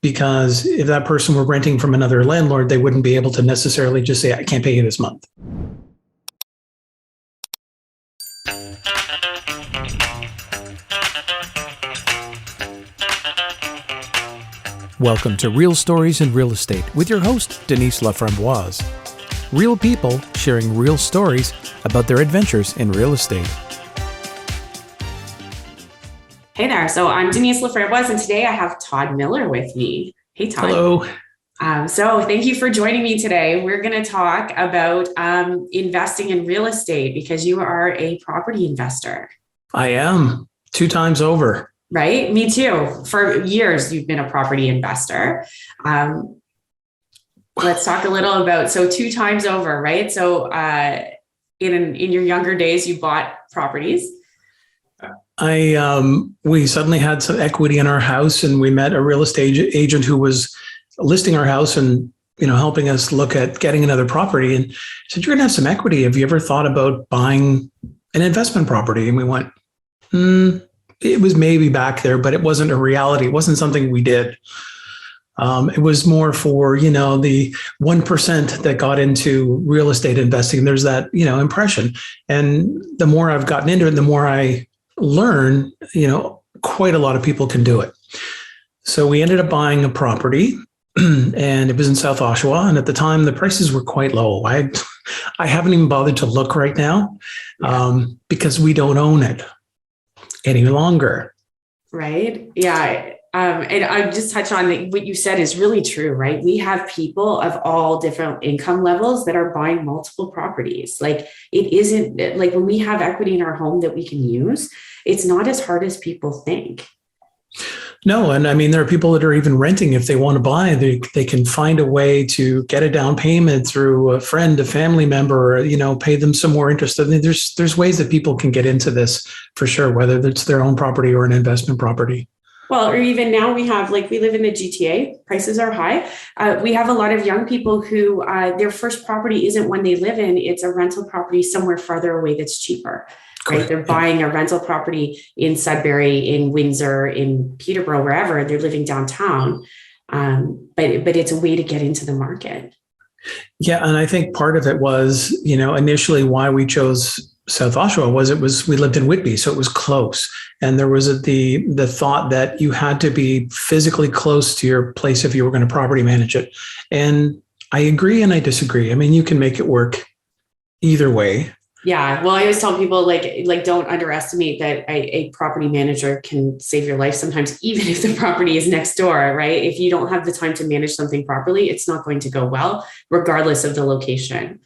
because if that person were renting from another landlord, they wouldn't be able to necessarily just say, I can't pay you this month. Welcome to Real Stories in Real Estate with your host, Denise Laframboise. Real people sharing real stories about their adventures in real estate. Hey there. So I'm Denise Laframboise, and today I have Todd Miller with me. Hey, Todd. Hello. So thank you for joining me today. We're going to talk about investing in real estate because you are a property investor. I am 2 times over. Right? Me too. For years, you've been a property investor. Let's talk a little about, so 2 times over, right? So in your younger days, you bought properties. We suddenly had some equity in our house, and we met a real estate agent who was listing our house and, helping us look at getting another property. And said, "You're going to have some equity. Have you ever thought about buying an investment property?" And we went, it was maybe back there, but it wasn't a reality. It wasn't something we did. It was more for, the 1% that got into real estate investing. There's that, impression. And the more I've gotten into it, the more I learn, quite a lot of people can do it. So we ended up buying a property and it was in South Oshawa. And at the time, the prices were quite low. I haven't even bothered to look right now because we don't own it any longer. Right. Yeah. And I just touch on what you said is really true, right? We have people of all different income levels that are buying multiple properties. Like it isn't like when we have equity in our home that we can use, it's not as hard as people think. No. And I mean, there are people that are even renting. If they want to buy, they can find a way to get a down payment through a friend, a family member, or, pay them some more interest. I mean, there's ways that people can get into this for sure, whether it's their own property or an investment property. Well, or even now we have, we live in the GTA, prices are high. We have a lot of young people who their first property isn't one they live in, it's a rental property somewhere farther away that's cheaper. Right? They're buying a rental property in Sudbury, in Windsor, in Peterborough, wherever. They're living downtown. But it's a way to get into the market. Yeah. And I think part of it was, initially why we chose South Oshawa was we lived in Whitby, so it was close. And there was the thought that you had to be physically close to your place if you were going to property manage it. And I agree and I disagree. I mean, you can make it work either way. Yeah. Well, I always tell people don't underestimate that a property manager can save your life sometimes, even if the property is next door, right? If you don't have the time to manage something properly, it's not going to go well, regardless of the location.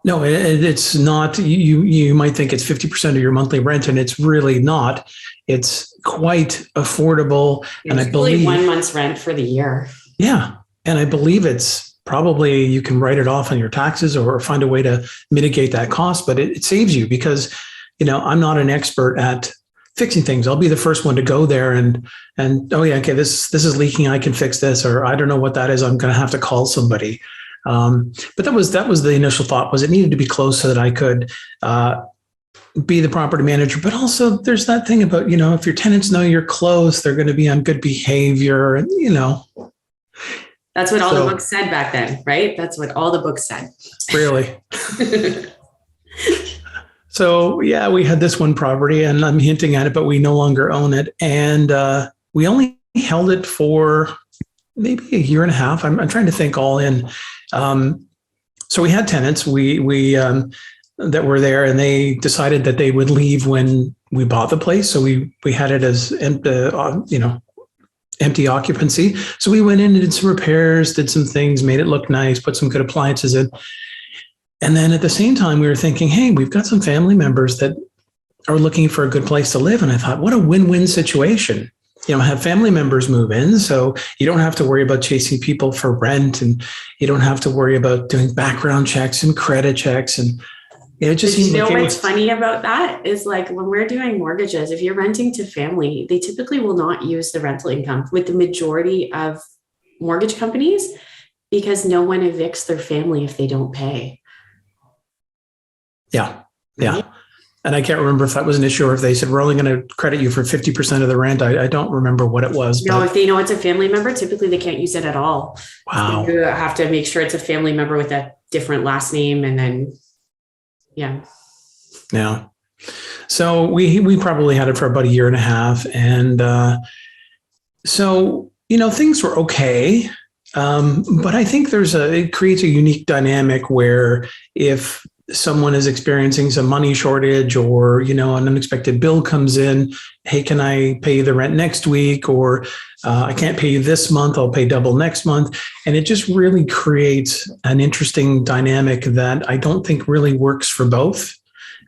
No, it's not. You might think it's 50% of your monthly rent, and it's really not. It's quite affordable. And I believe 1 month's rent for the year. Yeah. And I believe it's probably you can write it off on your taxes or find a way to mitigate that cost, but it saves you because, I'm not an expert at fixing things. I'll be the first one to go there and oh yeah, okay, this is leaking. I can fix this, or I don't know what that is. I'm going to have to call somebody. But that was the initial thought was it needed to be close so that I could be the property manager. But also there's that thing about, if your tenants know you're close, they're going to be on good behavior and, That's what all the books said back then, right? That's what all the books said. Really? So yeah, we had this one property and I'm hinting at it, but we no longer own it. And we only held it for maybe a year and a half. I'm trying to think all in. So we had tenants we that were there, and they decided that they would leave when we bought the place. So we had it as empty occupancy. So we went in and did some repairs, did some things, made it look nice, put some good appliances in. And then at the same time, we were thinking, hey, we've got some family members that are looking for a good place to live. And I thought, what a win-win situation. Have family members move in. So you don't have to worry about chasing people for rent, and you don't have to worry about doing background checks and credit checks. And it just seems like what's funny about that is when we're doing mortgages, if you're renting to family, they typically will not use the rental income with the majority of mortgage companies because no one evicts their family if they don't pay. Yeah. Yeah. Right? And I can't remember if that was an issue or if they said, we're only going to credit you for 50% of the rent. I don't remember what it was. No, if they know it's a family member, typically they can't use it at all. Wow. So you have to make sure it's a family member with a different last name. And then, yeah. Yeah. So we probably had it for about a year and a half. And so, things were okay. But I think it creates a unique dynamic where if someone is experiencing some money shortage or, an unexpected bill comes in, hey, can I pay the rent next week? Or I can't pay you this month, I'll pay double next month. And it just really creates an interesting dynamic that I don't think really works for both.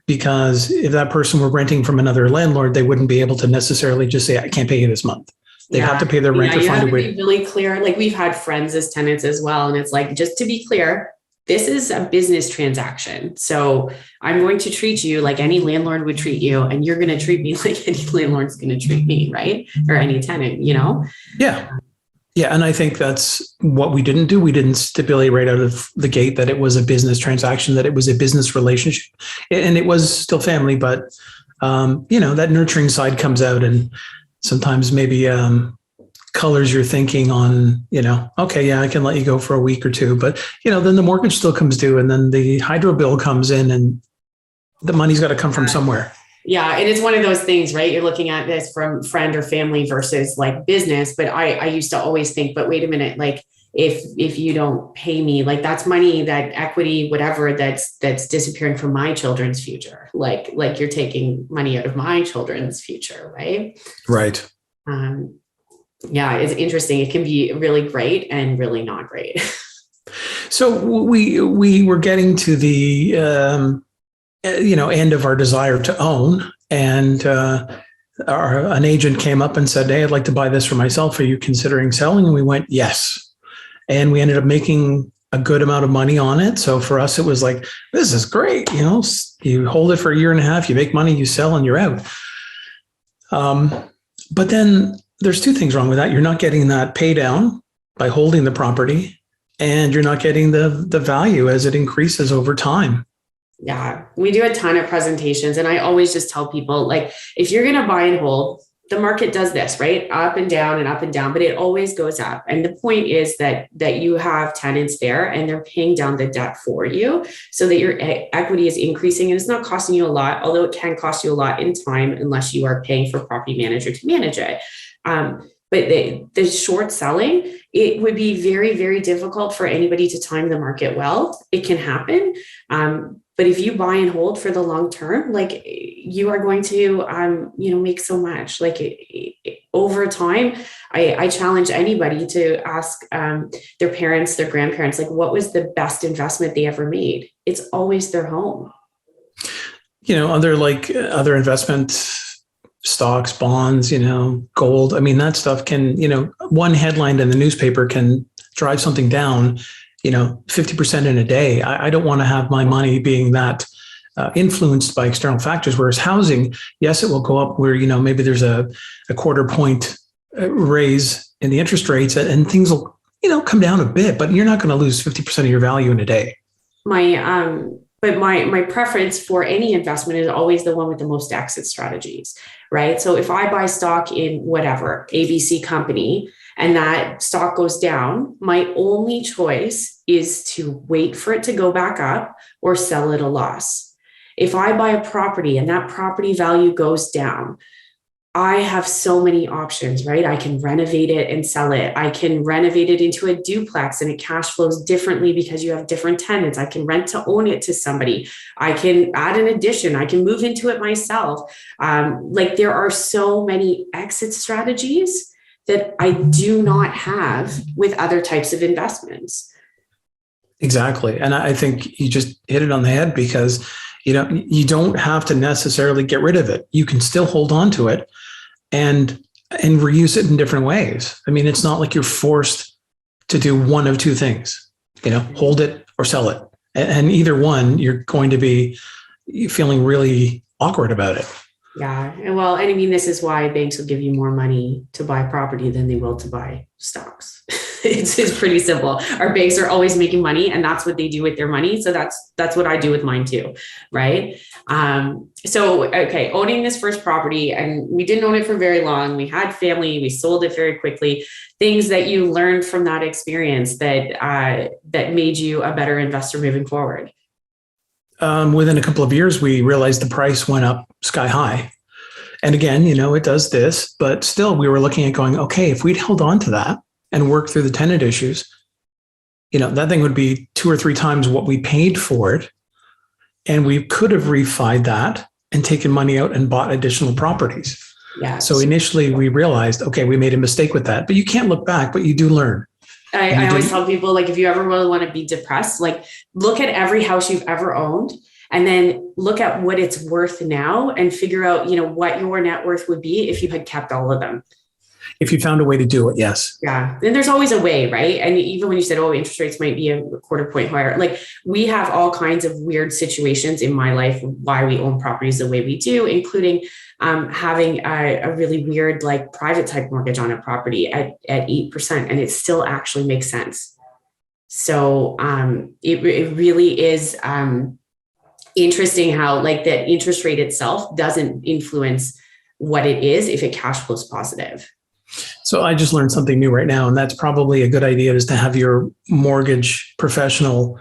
Because if that person were renting from another landlord, they wouldn't be able to necessarily just say, I can't pay you this month. They'd have to pay their rent or find a way. Be really clear. Like we've had friends as tenants as well. And it's like, just to be clear, this is a business transaction. So I'm going to treat you like any landlord would treat you. And you're going to treat me like any landlord's going to treat me, right? Or any tenant, Yeah. Yeah. And I think that's what we didn't do. We didn't stipulate right out of the gate that it was a business transaction, that it was a business relationship. And it was still family, but, that nurturing side comes out and sometimes maybe colors your thinking on, okay, yeah, I can let you go for a week or two. But, then the mortgage still comes due and then the hydro bill comes in and the money's got to come from somewhere. Yeah. And it's one of those things, right? You're looking at this from friend or family versus like business. But I used to always think, but wait a minute, like if you don't pay me, like that's money, that equity, whatever, that's disappearing from my children's future. Like you're taking money out of my children's future. Right. Right. Yeah. It's interesting. It can be really great and really not great. So we were getting to the, end of our desire to own. And an agent came up and said, hey, I'd like to buy this for myself. Are you considering selling? And we went, yes. And we ended up making a good amount of money on it. So for us, it was like, this is great. You hold it for a year and a half, you make money, you sell, and you're out. But then there's two things wrong with that. You're not getting that pay down by holding the property, and you're not getting the value as it increases over time. Yeah, we do a ton of presentations, and I always just tell people, like, if you're going to buy and hold, the market does this, right? Up and down, but it always goes up. And the point is that you have tenants there and they're paying down the debt for you so that your equity is increasing, and it's not costing you a lot, although it can cost you a lot in time unless you are paying for a property manager to manage it. But the short selling, it would be very, very difficult for anybody to time the market well. It can happen. But if you buy and hold for the long term, like you are going to, make so much. Like over time, I challenge anybody to ask their parents, their grandparents, like what was the best investment they ever made? It's always their home. Other investment stocks, bonds, gold. I mean, that stuff can, one headline in the newspaper can drive something down 50% in a day. I don't want to have my money being that influenced by external factors. Whereas housing, yes, it will go up where, maybe there's a quarter point raise in the interest rates and things will, come down a bit, but you're not going to lose 50% of your value in a day. But my preference for any investment is always the one with the most exit strategies, right? So if I buy stock in whatever, ABC company, and that stock goes down, my only choice is to wait for it to go back up or sell at a loss. If I buy a property and that property value goes down, I have so many options, right? I can renovate it and sell it. I can renovate it into a duplex and it cash flows differently because you have different tenants. I can rent to own it to somebody. I can add an addition. I can move into it myself. There are so many exit strategies that I do not have with other types of investments. Exactly. And I think you just hit it on the head because, you don't have to necessarily get rid of it. You can still hold on to it and reuse it in different ways. I mean, it's not like you're forced to do one of two things, hold it or sell it. And either one, you're going to be feeling really awkward about it. Yeah. Well, and I mean, this is why banks will give you more money to buy property than they will to buy stocks. It's pretty simple. Our banks are always making money, and that's what they do with their money. So that's what I do with mine too, right? So owning this first property, and we didn't own it for very long. We had family. We sold it very quickly. Things that you learned from that experience that made you a better investor moving forward. Within a couple of years, we realized the price went up sky high. And again, it does this, but still we were looking at going, okay, if we'd held on to that and worked through the tenant issues, that thing would be 2 or 3 times what we paid for it. And we could have refied that and taken money out and bought additional properties. Yeah. So initially we realized, okay, we made a mistake with that, but you can't look back, but you do learn. I always tell people, like, if you ever really want to be depressed, like, look at every house you've ever owned and then look at what it's worth now and figure out, what your net worth would be if you had kept all of them. If you found a way to do it, yes. Yeah. And there's always a way, right? And even when you said, interest rates might be a quarter point higher, like, we have all kinds of weird situations in my life why we own properties the way we do, including having a really weird, like, private type mortgage on a property at 8%, and it still actually makes sense. So it really is interesting how, like, the interest rate itself doesn't influence what it is if it cash flows positive. So I just learned something new right now, and that's probably a good idea, is to have your mortgage professional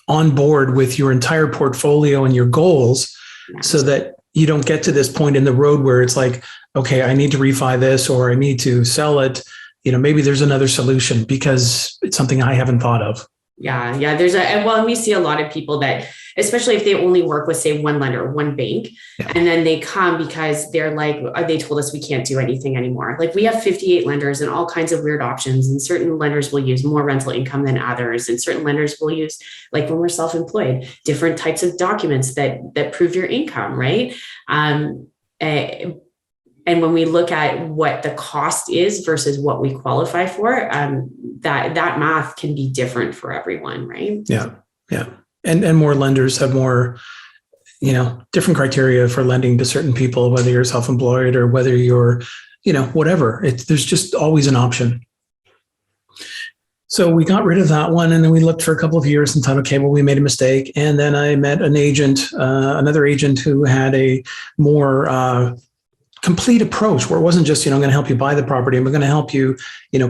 on board with your entire portfolio and your goals, so that you don't get to this point in the road where it's like, okay, I need to refi this, or I need to sell it. Maybe there's another solution, because it's something I haven't thought of. Yeah. And we see a lot of people that, especially if they only work with, say, one lender, one bank, and then they come because they're like, they told us we can't do anything anymore. Like, we have 58 lenders and all kinds of weird options. And certain lenders will use more rental income than others. And certain lenders will use, like, when we're self-employed, different types of documents that prove your income, right? And when we look at what the cost is versus what we qualify for, that math can be different for everyone, right? Yeah. And more lenders have more, different criteria for lending to certain people, whether you're self-employed or whether you're, whatever. There's just always an option. So we got rid of that one, and then we looked for a couple of years and thought, okay, well, we made a mistake. And then I met another agent who had a more complete approach, where it wasn't just, I'm going to help you buy the property. I'm going to help you,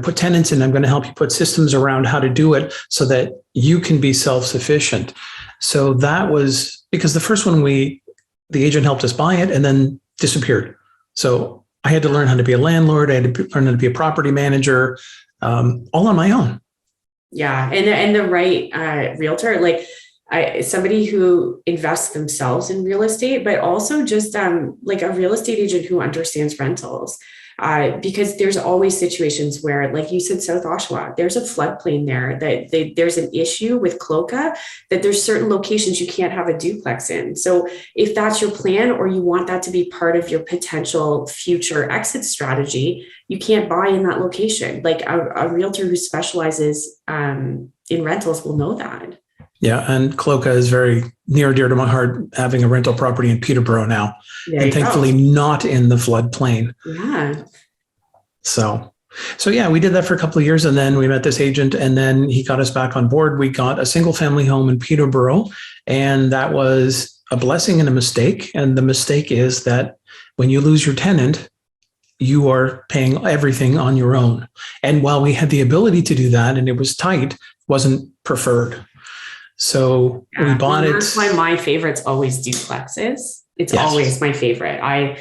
put tenants in. I'm going to help you put systems around how to do it so that you can be self-sufficient. So that was because the first one, the agent helped us buy it and then disappeared. So I had to learn how to be a landlord. I had to learn how to be a property manager, all on my own. Yeah. And the right realtor, like, somebody who invests themselves in real estate, but also just like a real estate agent who understands rentals. Because there's always situations where, like you said, South Oshawa, there's a floodplain there, that there's an issue with CLOCA, that there's certain locations you can't have a duplex in. So if that's your plan, or you want that to be part of your potential future exit strategy, you can't buy in that location. Like, a realtor who specializes in rentals will know that. Yeah, and CLOCA is very near and dear to my heart, having a rental property in Peterborough now, and thankfully not in the floodplain. Yeah. So yeah, we did that for a couple of years, and then we met this agent, and then he got us back on board. We got a single family home in Peterborough, and that was a blessing and a mistake. And the mistake is that when you lose your tenant, you are paying everything on your own. And while we had the ability to do that, and it was tight, it wasn't preferred. So we bought it. That's why my favorite's always duplexes. It's always my favorite. I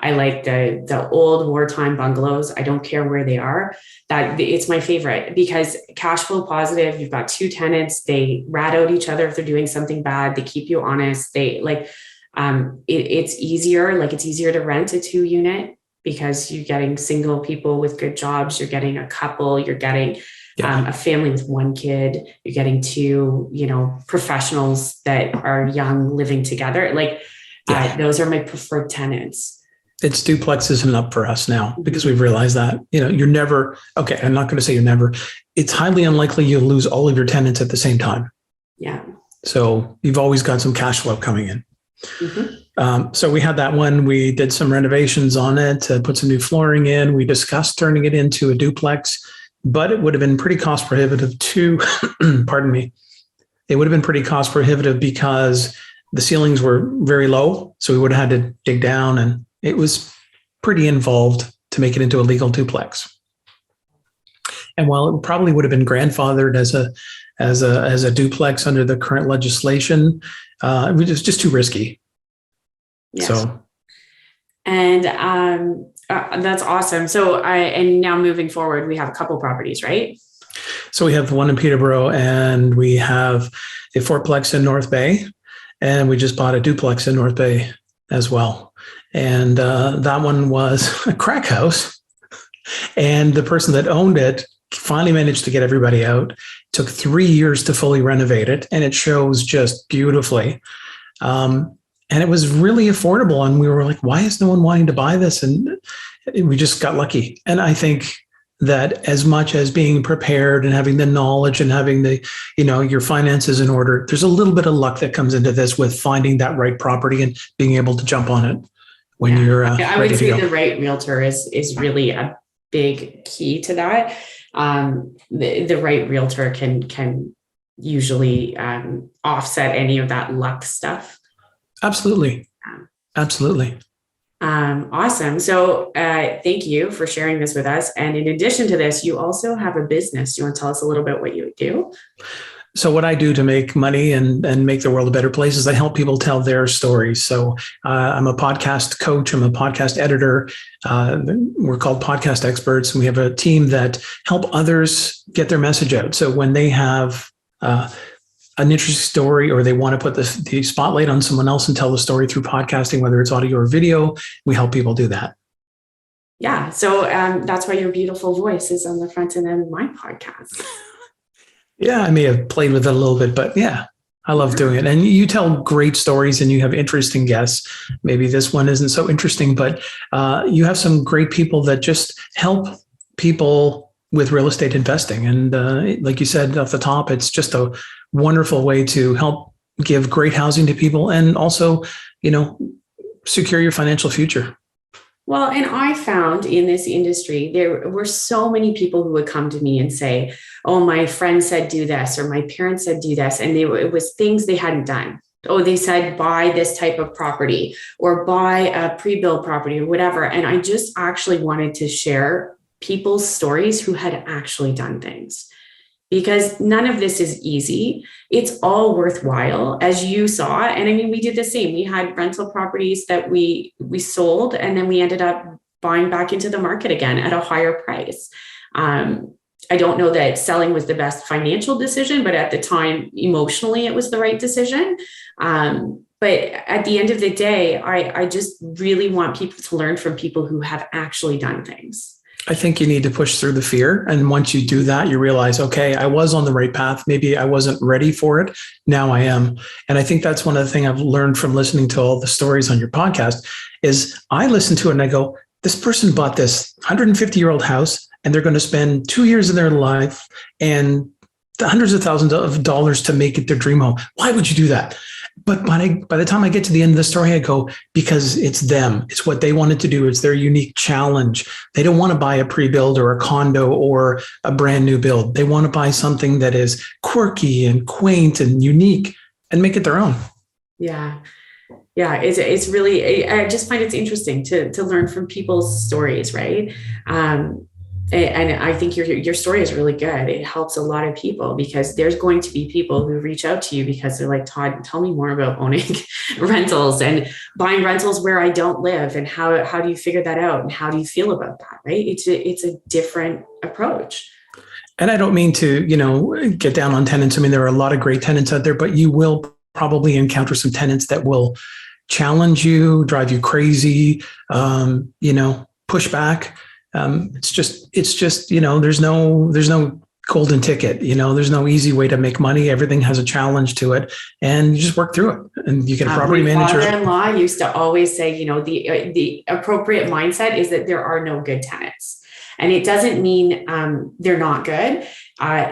like the old wartime bungalows. I don't care where they are. That it's my favorite, because cash flow positive. You've got 2 tenants. They rat out each other if they're doing something bad. They keep you honest. They like. It's easier. Like, it's easier to rent a 2-unit because you're getting single people with good jobs. You're getting a couple. You're getting a family with 1 kid. You're getting 2, professionals that are young living together. Like, those are my preferred tenants. It's duplexes and up for us now, because we've realized that, you're never, okay, I'm not going to say you're never, it's highly unlikely you'll lose all of your tenants at the same time. Yeah. So you've always got some cash flow coming in. Mm-hmm. So we had that one. We did some renovations on it, put some new flooring in. We discussed turning it into a duplex. but it would have been pretty cost prohibitive to, pardon me, it would have been pretty cost prohibitive because the ceilings were very low. So we would have had to dig down, and it was pretty involved to make it into a legal duplex. And while it probably would have been grandfathered as a duplex under the current legislation, it was just too risky. Yes. So, and that's awesome. So and now moving forward, we have a couple properties, right? So we have the one in Peterborough, and we have a fourplex in North Bay, and we just bought a duplex in North Bay as well. And that one was a crack house. And the person that owned it finally managed to get everybody out. It took 3 years to fully renovate it, and it shows just beautifully. And it was really affordable. And we were like, why is no one wanting to buy this? And we just got lucky. And I think that as much as being prepared and having the knowledge and having the, your finances in order, there's a little bit of luck that comes into this with finding that right property and being able to jump on it when you're I would say the right realtor is really a big key to that. The right realtor can usually offset any of that luck stuff. Absolutely. Absolutely. Awesome. So thank you for sharing this with us. And in addition to this, you also have a business. Do you want to tell us a little bit what you do? So what I do to make money and make the world a better place is I help people tell their stories. So I'm a podcast coach. I'm a podcast editor. We're called podcast experts, and we have a team that help others get their message out. So when they have an interesting story, or they want to put the spotlight on someone else and tell the story through podcasting, whether it's audio or video, we help people do that. Yeah. So that's why your beautiful voice is on the front end of my podcast. Yeah, I may have played with it a little bit, but yeah, I love doing it. And you tell great stories and you have interesting guests. Maybe this one isn't so interesting, but you have some great people that just help people with real estate investing. And like you said off the top, it's just a wonderful way to help give great housing to people and also, secure your financial future. Well, and I found in this industry, there were so many people who would come to me and say, oh, my friend said do this, or my parents said do this. And it was things they hadn't done. Oh, they said buy this type of property or buy a pre-built property or whatever. And I just actually wanted to share people's stories who had actually done things, because none of this is easy. It's all worthwhile, as you saw. And I mean, we did the same. We had rental properties that we sold, and then we ended up buying back into the market again at a higher price. I don't know that selling was the best financial decision, but at the time, emotionally, it was the right decision. But at the end of the day, I just really want people to learn from people who have actually done things. I think you need to push through the fear. And once you do that, you realize, okay, I was on the right path. Maybe I wasn't ready for it. Now I am. And I think that's one of the things I've learned from listening to all the stories on your podcast is I listen to it and I go, this person bought this 150-year-old house and they're going to spend 2 years of their life and the hundreds of thousands of dollars to make it their dream home. Why would you do that? But by the time I get to the end of the story, I go, because it's them. It's what they wanted to do. It's their unique challenge. They don't want to buy a pre-build or a condo or a brand new build. They want to buy something that is quirky and quaint and unique and make it their own. Yeah. Yeah. It's really, I just find it's interesting to learn from people's stories. Right. And I think your story is really good. It helps a lot of people, because there's going to be people who reach out to you because they're like, Todd, tell me more about owning rentals and buying rentals where I don't live. And how do you figure that out? And how do you feel about that? Right. It's a different approach. And I don't mean to, get down on tenants. I mean, there are a lot of great tenants out there, but you will probably encounter some tenants that will challenge you, drive you crazy, push back. It's just, there's no golden ticket, there's no easy way to make money. Everything has a challenge to it, and you just work through it, and you get a property manager. My father-in-law used to always say, the appropriate mindset is that there are no good tenants, and it doesn't mean they're not good.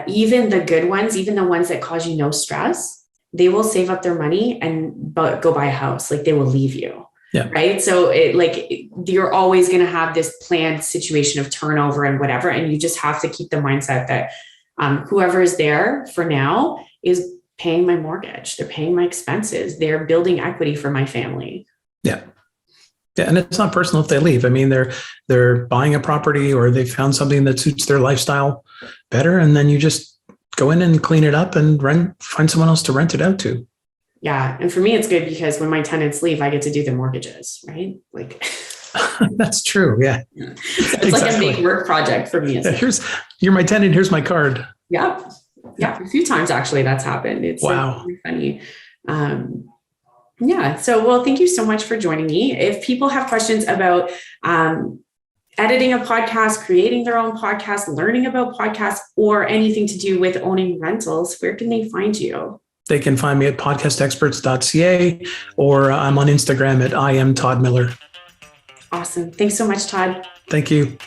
Even the good ones, even the ones that cause you no stress, they will save up their money and go buy a house. Like, they will leave you. Yeah. Right. So you're always going to have this planned situation of turnover and whatever. And you just have to keep the mindset that whoever is there for now is paying my mortgage. They're paying my expenses. They're building equity for my family. Yeah. Yeah. And it's not personal if they leave. I mean, they're buying a property or they found something that suits their lifestyle better. And then you just go in and clean it up and find someone else to rent it out to. Yeah. And for me, it's good because when my tenants leave, I get to do the mortgages, right? Like that's true. Yeah. So it's like a big work project for me. Yeah, you're my tenant. Here's my card. Yeah. Yeah. A few times actually that's happened. It's wow. Really funny. Yeah. So, well, thank you so much for joining me. If people have questions about editing a podcast, creating their own podcast, learning about podcasts, or anything to do with owning rentals, where can they find you? They can find me at podcastexperts.ca, or I'm on Instagram at I am Todd Miller. Awesome. Thanks so much, Todd. Thank you.